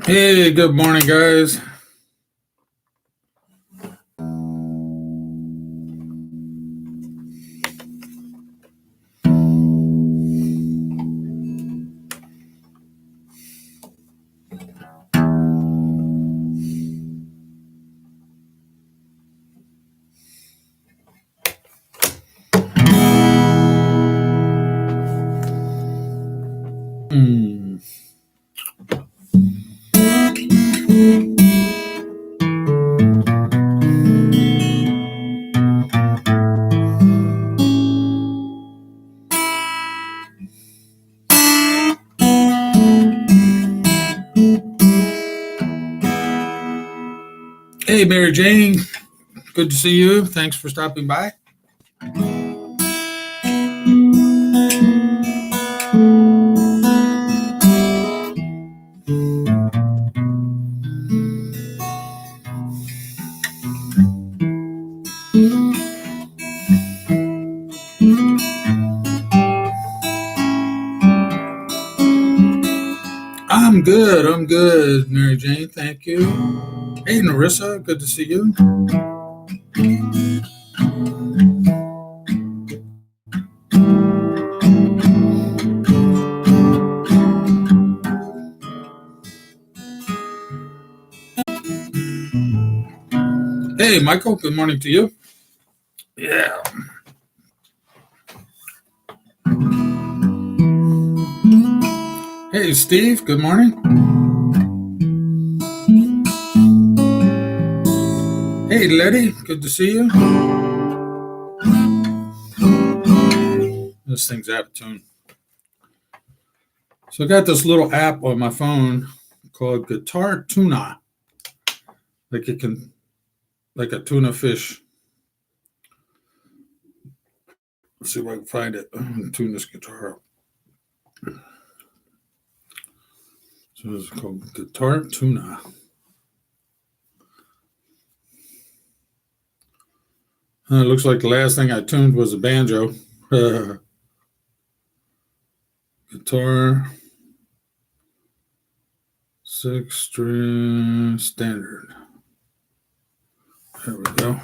Hey, good morning, guys. Hmm. Hey, Mary Jane. Good to see you. Thanks for stopping by. I'm good. I'm good, Mary Jane. Thank you. Hey, Narissa. Good to see you. Hey, Michael. Good morning to you. Yeah. Hey, Steve. Good morning. Hey, Letty. Good to see you. This thing's out of tune. So I got this little app on my phone called Guitar Tuna. Like it can, like a tuna fish. Let's see if I can find it. Tune this guitar. So it's called Guitar Tuna. It looks like the last thing I tuned was a banjo. Guitar, 6-string standard. There we go.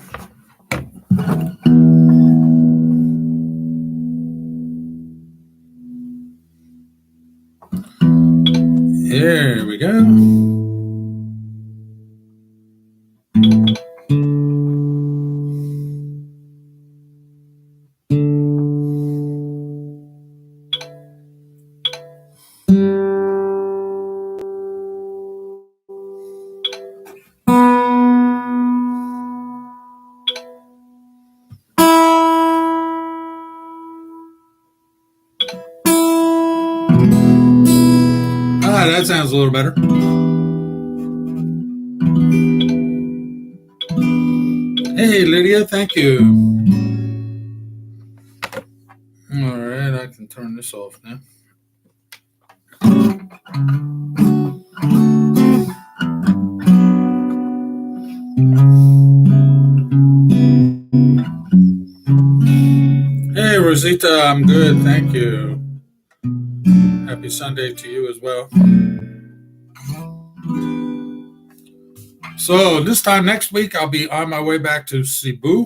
There we go. That sounds a little better. Hey, Lydia, thank you. All right, I can turn this off now. Hey, Rosita, I'm good, thank you. Happy Sunday to you as well. So this time next week, I'll be on my way back to Cebu,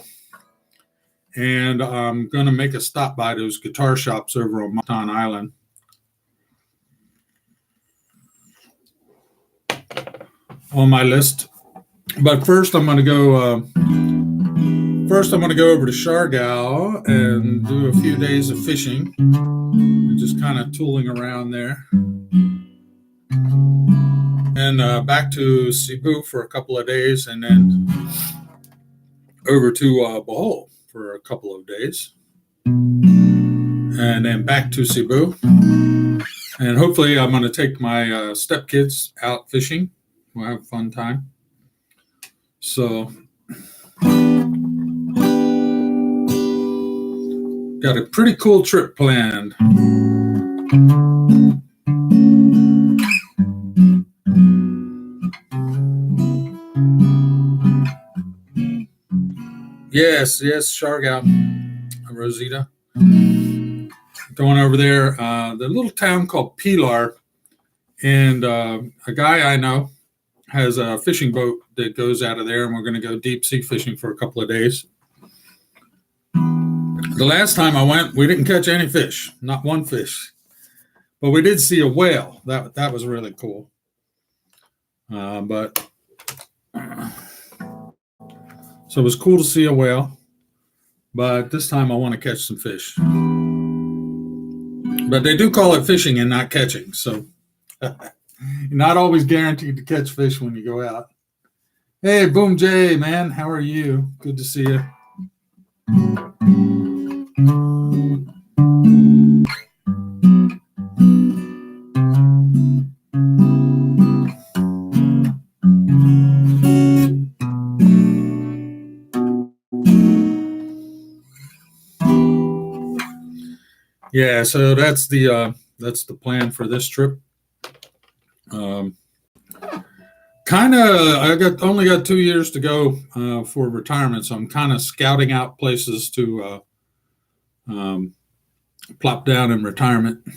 and I'm going to make a stop by those guitar shops over on Montan Island. On my list. But first, I'm going to go. First, I'm going to go over to Siargao and do a few days of fishing, just kind of tooling around there, and back to Cebu for a couple of days, and then over to Bohol for a couple of days, and then back to Cebu. And hopefully, I'm going to take my stepkids out fishing. We'll have a fun time. So, got a pretty cool trip planned. Yes, Siargao, Rosita. Going over there, the little town called Pilar And a guy I know has a fishing boat that goes out of there, and we're going to go deep sea fishing for a couple of days. The last time I went, we didn't catch any fish, not one fish, but we did see a whale. That was really cool. But so it was cool to see a whale. But this time I want to catch some fish. But they do call it fishing and not catching, so you're not always guaranteed to catch fish when you go out. Hey, Boom Jay, man, how are you? Good to see you. Yeah, so that's the plan for this trip. Only got 2 years to go for retirement, so I'm kind of scouting out places to plop down in retirement.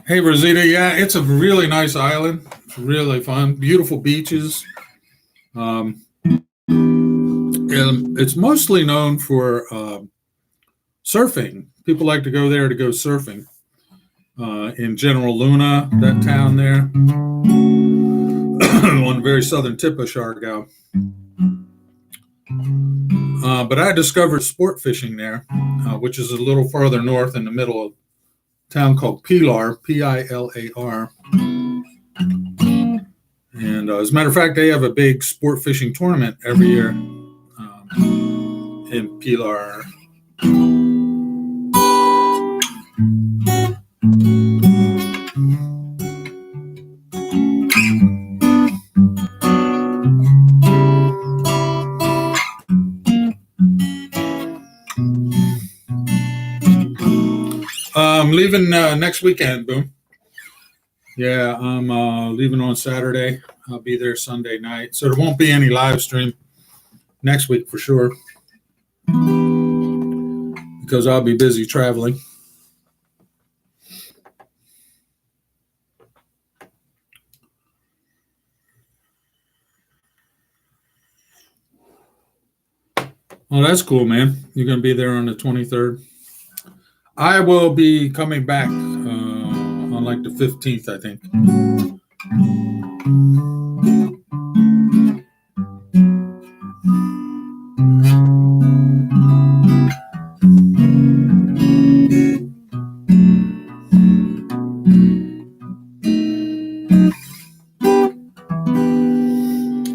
Hey, Rosita, yeah, it's a really nice island. It's really fun, beautiful beaches. It's mostly known for surfing. People like to go there to go surfing. In General Luna, that town there, on the very southern tip of Siargao. But I discovered sport fishing there, which is a little farther north in the middle of a town called Pilar, Pilar. And as a matter of fact, they have a big sport fishing tournament every year in Pilar. I'm leaving next weekend, Boom. Yeah, I'm leaving on Saturday. I'll be there Sunday night. So there won't be any live stream next week for sure, because I'll be busy traveling. Oh, that's cool, man. You're going to be there on the 23rd. I will be coming back on like the 15th, I think.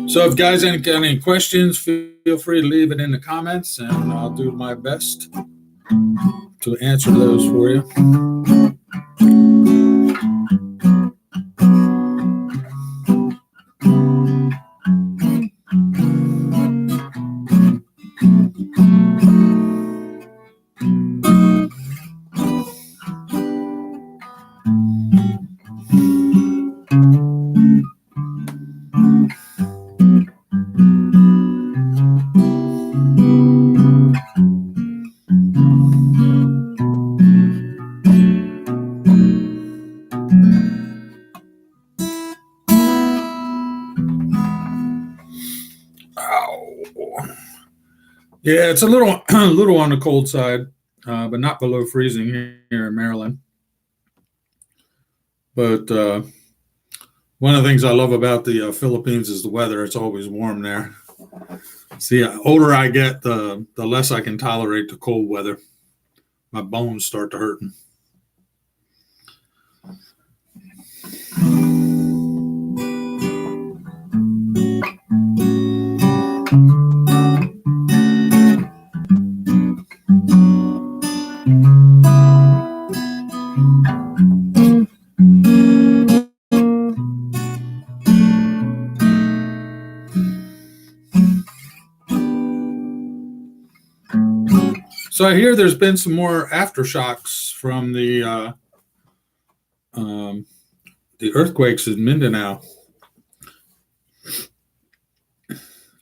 So if guys got any questions, feel free to leave it in the comments, and I'll do my best to answer those for you. Yeah, it's a little on the cold side, but not below freezing here in Maryland. But one of the things I love about the Philippines is the weather. It's always warm there. See, the older I get, the less I can tolerate the cold weather. My bones start to hurting. So I hear there's been some more aftershocks from the earthquakes in Mindanao,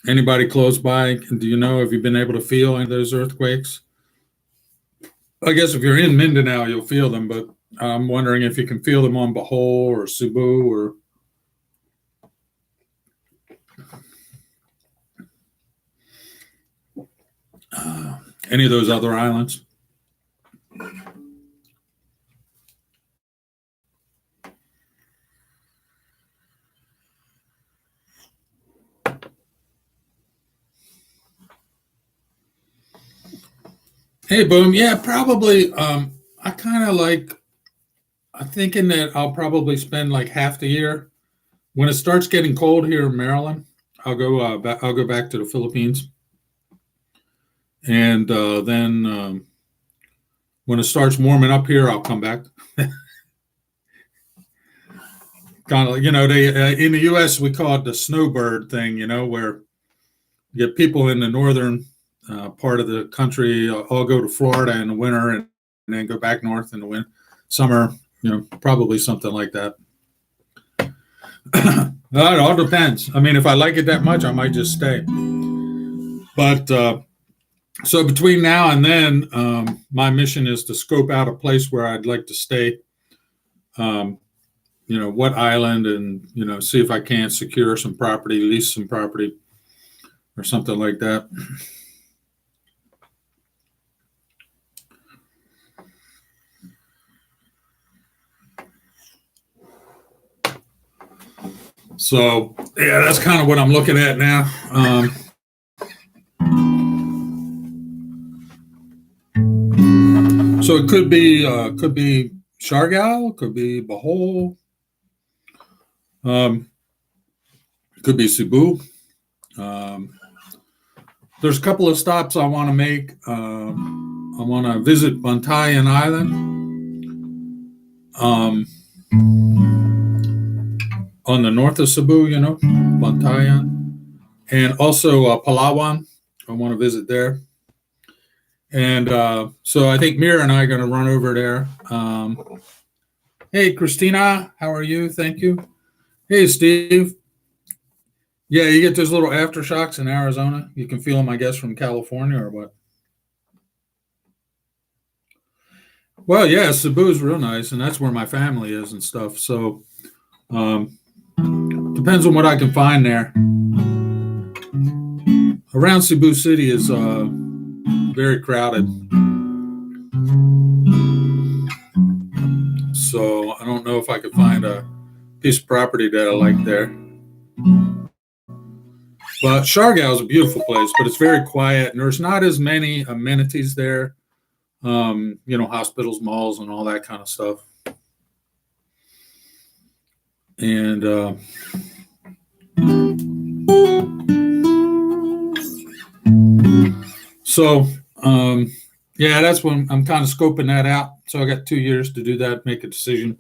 Anybody close by? Do you know? Have you been able to feel any of those earthquakes? I guess if you're in Mindanao, you'll feel them, but I'm wondering if you can feel them on Bohol or Cebu or any of those other islands. Hey, Boom. Yeah, probably. I kind of like. I'm thinking that I'll probably spend like half the year when it starts getting cold here in Maryland. I'll go. I'll go back to the Philippines, and then when it starts warming up here, I'll come back. Kind of, they in the U.S. we call it the snowbird thing. Where you get people in the northern part of the country all go to Florida in the winter and then go back north in the summer. Probably something like that. It all depends. I mean, if I like it that much, I might just stay. But so between now and then, my mission is to scope out a place where I'd like to stay. What island, and see if I can't secure some property, lease some property, or something like that. So yeah, that's kind of what I'm looking at now. So it could be Siargao, could be Bohol, could be Cebu. There's a couple of stops I want to make. I want to visit Bantayan Island. On the north of Cebu, Bantayan, and also Palawan. I want to visit there. And so I think Mira and I are going to run over there. Hey, Christina, how are you? Thank you. Hey, Steve. Yeah, you get those little aftershocks in Arizona. You can feel them, I guess, from California or what? Well, yeah, Cebu is real nice, and that's where my family is and stuff. So depends on what I can find there. Around Cebu City is very crowded. So I don't know if I could find a piece of property that I like there. But Siargao is a beautiful place, but it's very quiet, and there's not as many amenities there. Hospitals, malls, and all that kind of stuff. And so, yeah, that's when I'm kind of scoping that out. So I got 2 years to do that, make a decision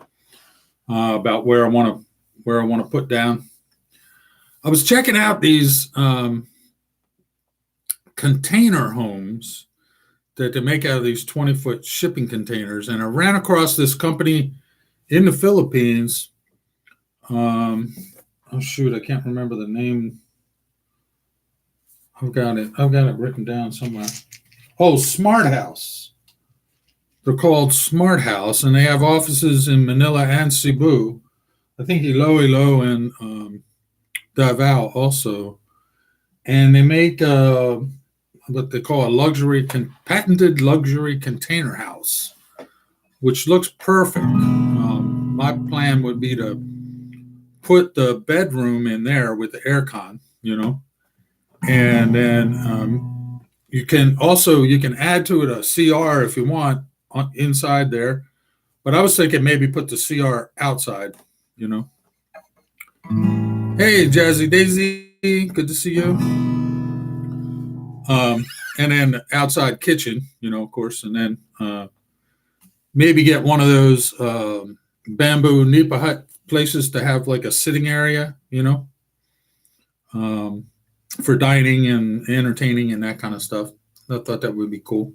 about where I want to put down. I was checking out these container homes that they make out of these 20-foot shipping containers, and I ran across this company in the Philippines. Oh shoot, I can't remember the name. I've got it written down somewhere. Oh, Smart House. They're called Smart House, and they have offices in Manila and Cebu. I think Iloilo and Davao also. And they make what they call a patented luxury container house, which looks perfect. My plan would be to put the bedroom in there with the aircon, and then you can add to it a CR if you want inside there. But I was thinking maybe put the CR outside, Hey, Jazzy Daisy, good to see you. And then outside kitchen, of course, and then maybe get one of those bamboo nipa hut places to have like a sitting area, for dining and entertaining and that kind of stuff. I thought that would be cool.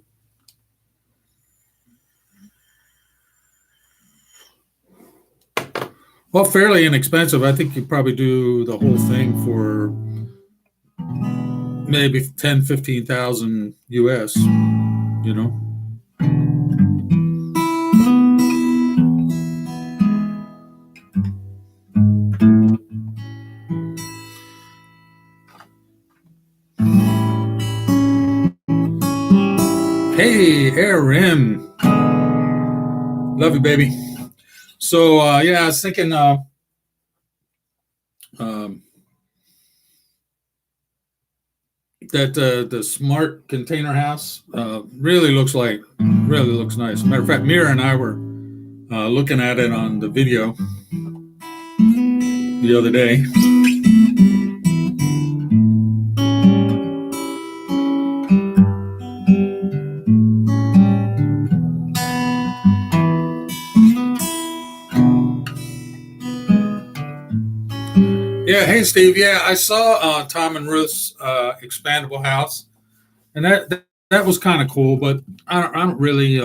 Well, fairly inexpensive. I think you probably do the whole thing for maybe 10, 15,000 US, you know. Hey, Aaron. Love you, baby. So, yeah, I was thinking um, that the smart container house really looks nice. Matter of fact, Mira and I were looking at it on the video the other day. Yeah, hey Steve. Yeah, I saw Tom and Ruth's expandable house, and that was kind of cool. But I don't really.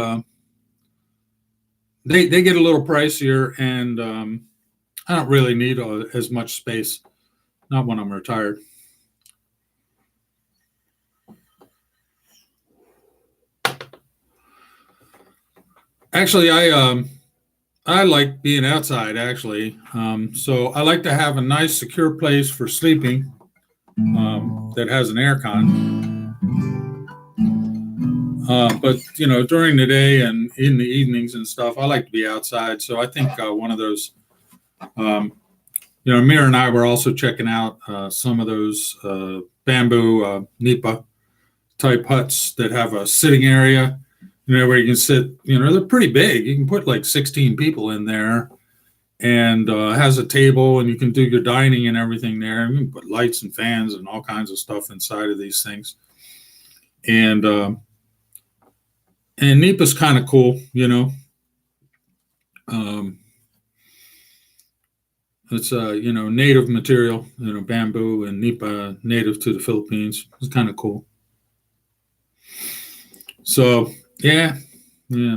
They get a little pricier, and I don't really need as much space. Not when I'm retired. Actually, I like being outside. Actually, so I like to have a nice, secure place for sleeping that has an air con. But during the day and in the evenings and stuff, I like to be outside. So I think one of those, um, Mira and I were also checking out some of those bamboo nipa type huts that have a sitting area, where you can sit. They're pretty big. You can put like 16 people in there, and has a table, and you can do your dining and everything there. And you can put lights and fans and all kinds of stuff inside of these things. And Nipa's kind of cool. Um, it's native material, bamboo and Nipa native to the Philippines. It's kind of cool. So yeah, yeah.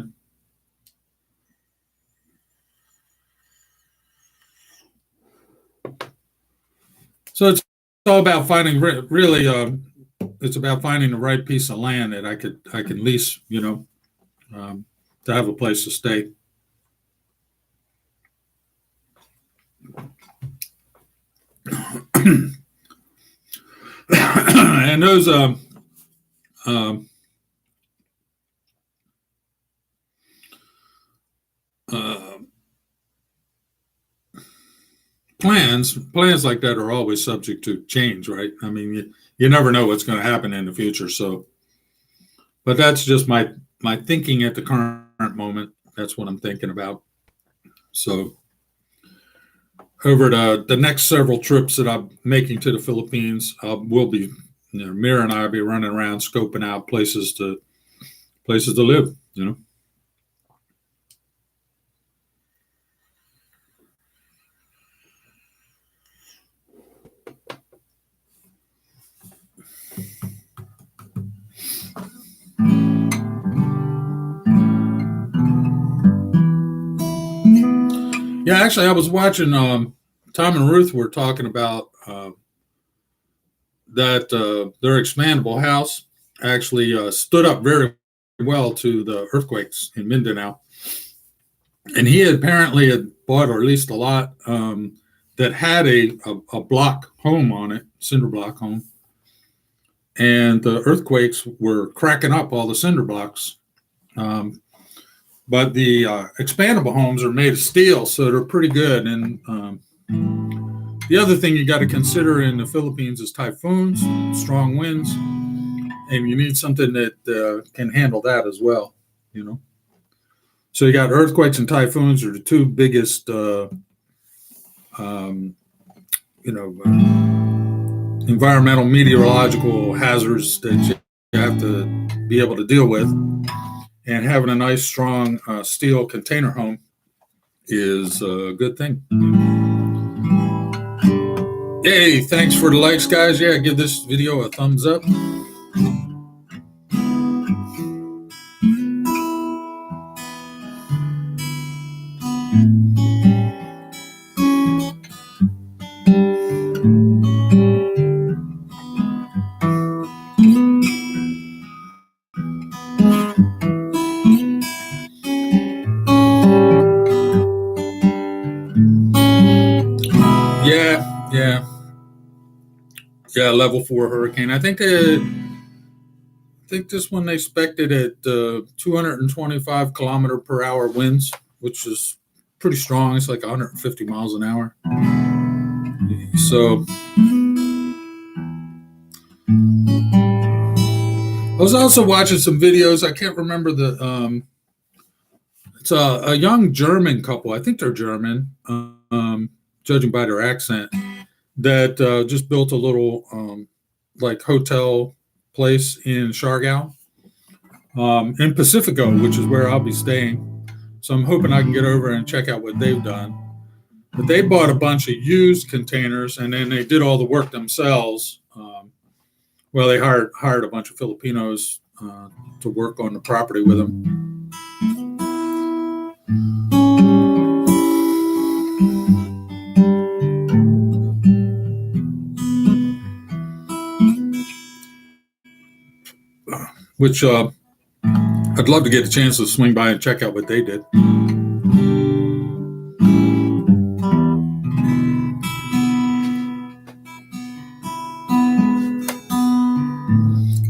So it's all about finding really. It's about finding the right piece of land that I can lease. Um, to have a place to stay. And those um, uh, plans like that are always subject to change, right? I mean, you never know what's going to happen in the future. So, but that's just my thinking at the current moment. That's what I'm thinking about. So, over the next several trips that I'm making to the Philippines, we'll be, Mira and I will be running around scoping out places to live. Yeah, actually, I was watching. Tom and Ruth were talking about that their expandable house actually stood up very well to the earthquakes in Mindanao, and he apparently had bought or leased a lot that had a block home on it, cinder block home, and the earthquakes were cracking up all the cinder blocks. Um, but the expandable homes are made of steel, so they're pretty good. And the other thing you got to consider in the Philippines is typhoons, strong winds, and you need something that can handle that as well. You know, so you got earthquakes and typhoons are the two biggest, um, you know, environmental meteorological hazards that you have to be able to deal with. And having a nice, strong steel container home is a good thing. Hey, thanks for the likes, guys. Yeah, give this video a thumbs up. Yeah, level 4 hurricane. I think this one they expected at 225 kilometer per hour winds, which is pretty strong. It's like 150 miles an hour. So I was also watching some videos. I can't remember it's a young German couple. I think they're German, judging by their accent, that just built a little like hotel place in Siargao, in Pacifico, which is where I'll be staying. So I'm hoping I can get over and check out what they've done. But they bought a bunch of used containers and then they did all the work themselves. Well, they hired a bunch of Filipinos to work on the property with them. Which I'd love to get a chance to swing by and check out what they did.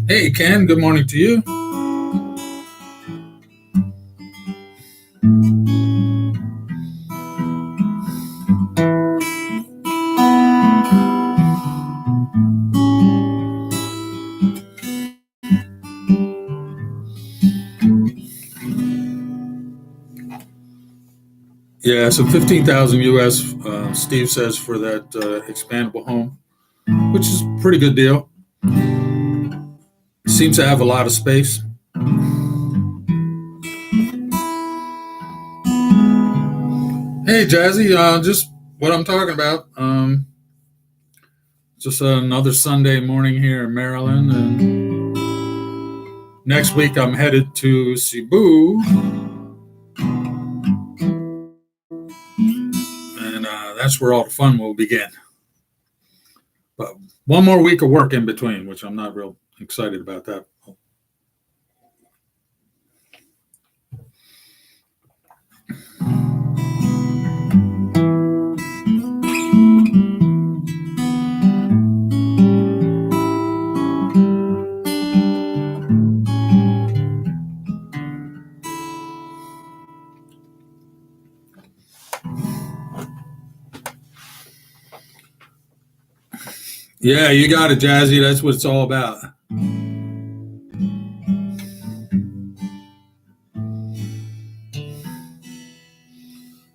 Hey, Ken, good morning to you. Yeah, so 15,000 US, Steve says, for that expandable home, which is a pretty good deal. Seems to have a lot of space. Hey, Jazzy, just what I'm talking about. Just another Sunday morning here in Maryland, and next week I'm headed to Cebu, and that's where all the fun will begin. But one more week of work in between, which I'm not real excited about that. Yeah, you got it, Jazzy. That's what it's all about.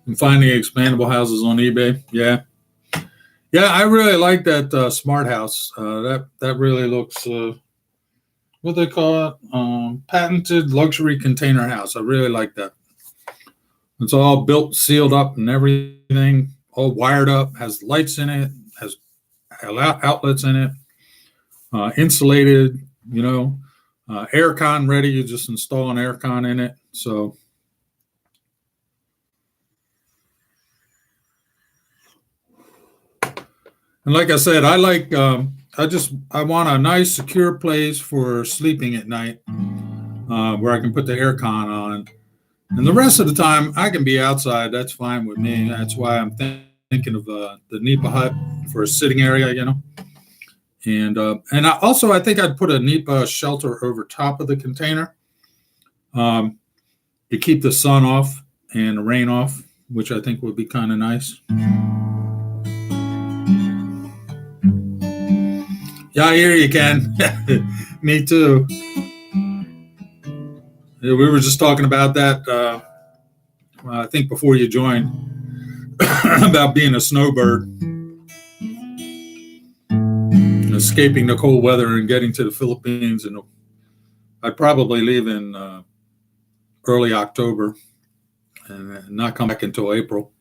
And finding expandable houses on eBay. Yeah. Yeah, I really like that smart house. That really looks, what they call it, patented luxury container house. I really like that. It's all built, sealed up, and everything, all wired up. Has lights in it. Has outlets in it. Insulated. You know, aircon ready. You just install an aircon in it. So. And like I said, I want a nice, secure place for sleeping at night, where I can put the aircon on, and the rest of the time I can be outside. That's fine with me. That's why I'm thinking of the Nipa hut for a sitting area, you know. And I think I'd put a Nipa shelter over top of the container, to keep the sun off and the rain off, which I think would be kind of nice. Yeah, I hear you, Ken. Me too. Yeah, we were just talking about that, I think before you joined, about being a snowbird, escaping the cold weather and getting to the Philippines. And I'd probably leave in early October and not come back until April.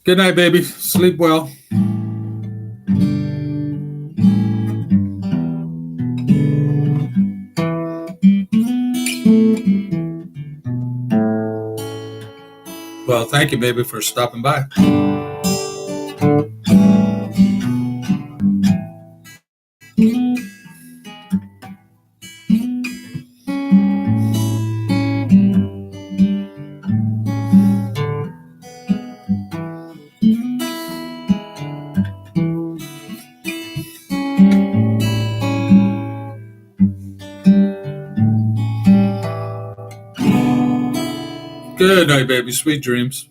Good night, baby. Sleep well. Well, thank you, baby, for stopping by. Good night, baby. Sweet dreams.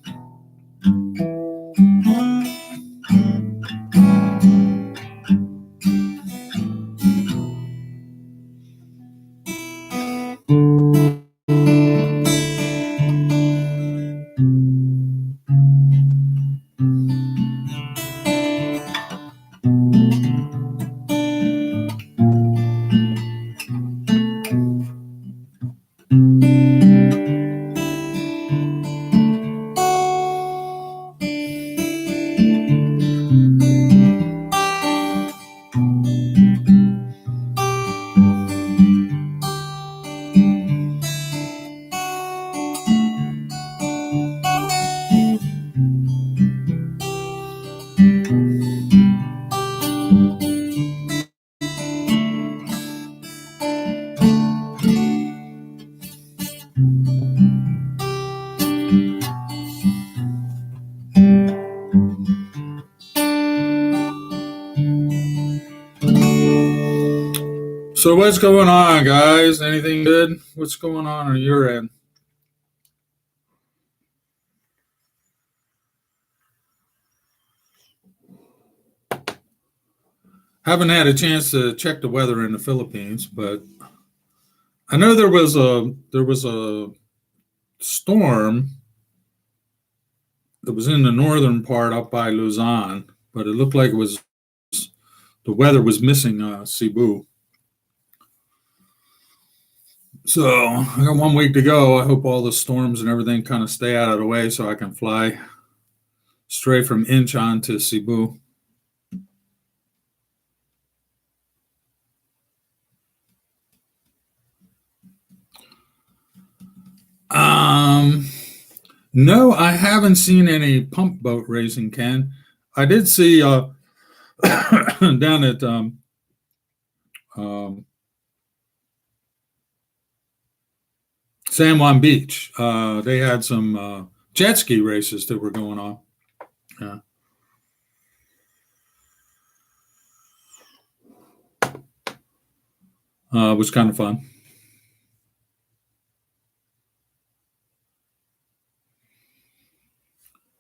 So what's going on, guys? Anything good? What's going on your end? Haven't had a chance to check the weather in the Philippines, but I know there was a storm that was in the northern part up by Luzon, but it looked like the weather was missing Cebu. So I got 1 week to go. I hope all the storms and everything kind of stay out of the way so I can fly straight from Incheon to Cebu. No, I haven't seen any pump boat racing, Ken. I did see down at San Juan Beach. They had some jet ski races that were going on. Yeah. It was kind of fun.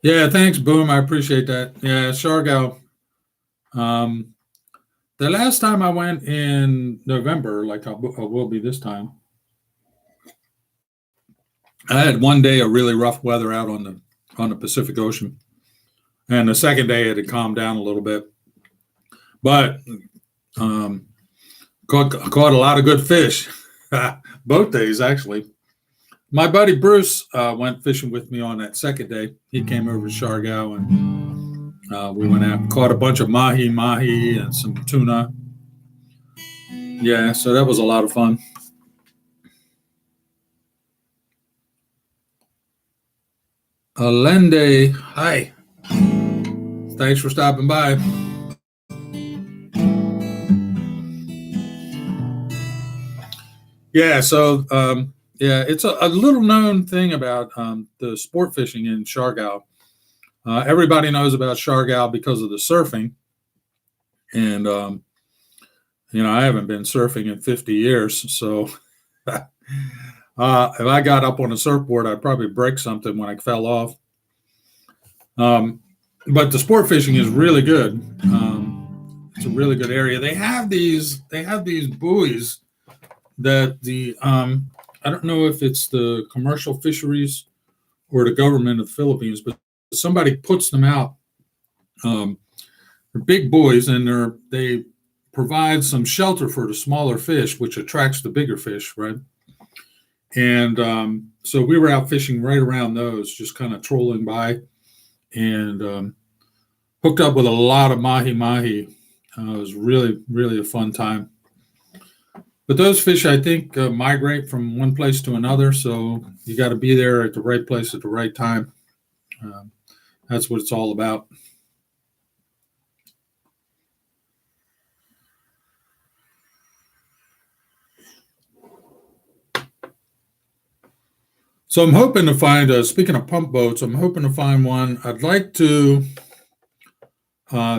Yeah, thanks, Boom. I appreciate that. Yeah, Siargao. The last time I went in November, like I will be this time, I had one day of really rough weather out on the Pacific Ocean, and the second day it had calmed down a little bit, but caught a lot of good fish, both days actually. My buddy Bruce went fishing with me on that second day. He came over to Siargao and we went out and caught a bunch of mahi and some tuna. Yeah, so that was a lot of fun. Alende, hi. Thanks for stopping by. Yeah, so it's a little known thing about the sport fishing in Siargao. Everybody knows about Siargao because of the surfing. And, I haven't been surfing in 50 years. So if I got up on a surfboard, I'd probably break something when I fell off. But the sport fishing is really good. It's a really good area. They have these buoys that I don't know if it's the commercial fisheries or the government of the Philippines, but somebody puts them out. They're big buoys, and they provide some shelter for the smaller fish, which attracts the bigger fish, right? And so we were out fishing right around those, just kind of trolling by, and hooked up with a lot of mahi. It was really, really a fun time. But those fish, I think, migrate from one place to another, so you got to be there at the right place at the right time. That's what it's all about. So I'm hoping to find, speaking of pump boats, I'm hoping to find one. I'd like to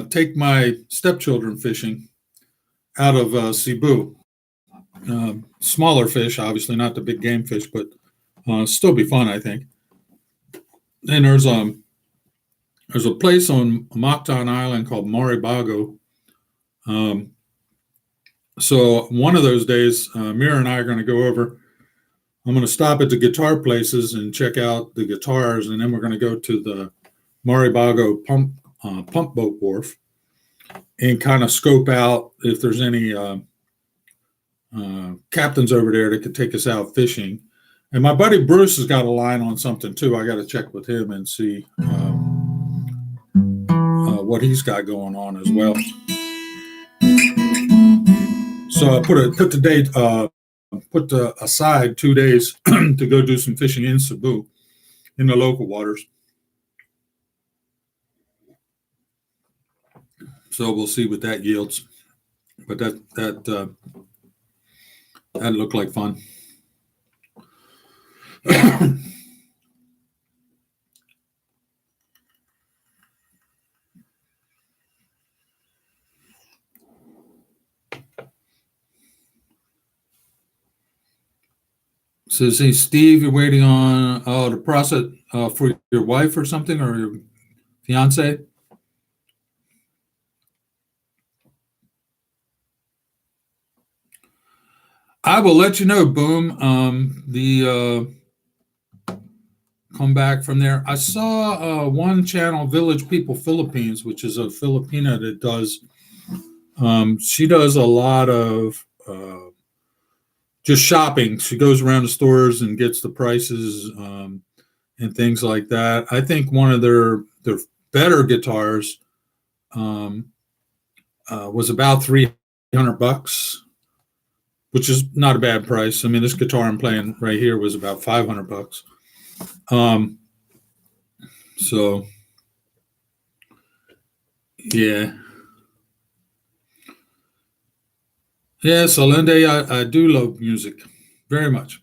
take my stepchildren fishing out of Cebu. Smaller fish, obviously not the big game fish, but still be fun, I think. And there's a place on Mactan Island called Maribago. So one of those days, Mira and I are going to go over. I'm going to stop at the guitar places and check out the guitars, and then we're going to go to the Maribago pump boat wharf and kind of scope out if there's any captains over there that could take us out fishing. And my buddy Bruce has got a line on something too. I got to check with him and see what he's got going on as well. So I put aside 2 days to go do some fishing in Cebu, in the local waters. So we'll see what that yields. But that looked like fun. So see, Steve, you're waiting on the process for your wife or something, or your fiance? I will let you know, Boom. Come back from there. I saw one channel, Village People Philippines, which is a Filipina that does. She does a lot of just shopping. She goes around the stores and gets the prices and things like that. I think one of their better guitars was about $300, which is not a bad price. I mean, this guitar I'm playing right here was about $500. So yeah. Yes, Alende, I do love music very much.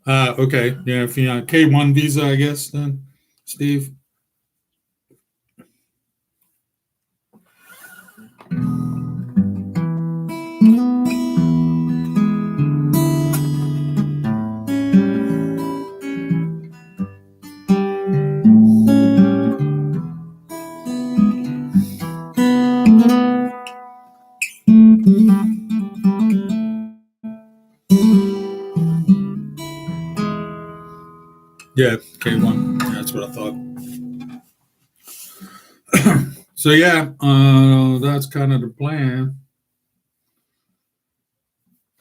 Okay, yeah, if you K1 visa, I guess then, Steve. Yeah, K1. Yeah, that's what I thought. So yeah, that's kind of the plan.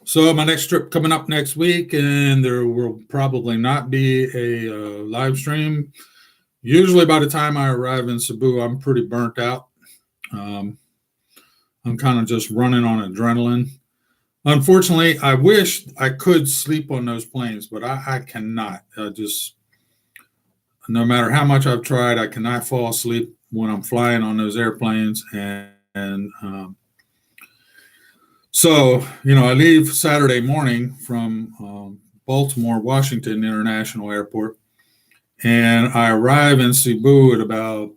So my next trip coming up next week, and there will probably not be a live stream. Usually by the time I arrive in Cebu, I'm pretty burnt out. I'm kind of just running on adrenaline. Unfortunately, I wish I could sleep on those planes, but I cannot. No matter how much I've tried, I cannot fall asleep when I'm flying on those airplanes. And so, I leave Saturday morning from Baltimore, Washington International Airport, and I arrive in Cebu at about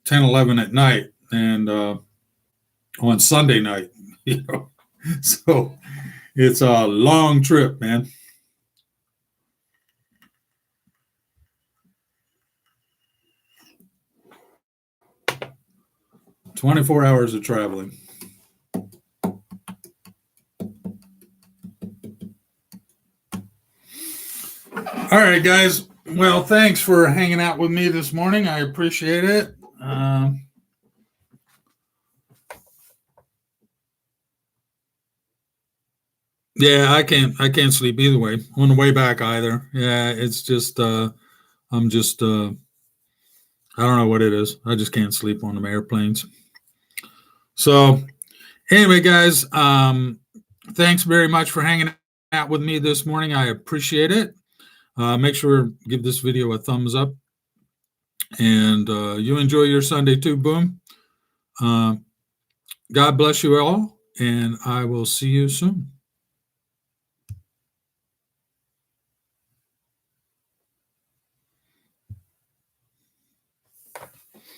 10, 11 at night, and on Sunday night, So it's a long trip, man. 24 hours of traveling. All right, guys. Well, thanks for hanging out with me this morning. I appreciate it. Yeah, I can't sleep either way. On the way back either. Yeah, it's just I'm just I don't know what it is. I just can't sleep on them airplanes. So anyway, guys, thanks very much for hanging out with me this morning. I appreciate it. Make sure to give this video a thumbs up, and you enjoy your Sunday too. Boom. God bless you all, and I will see you soon.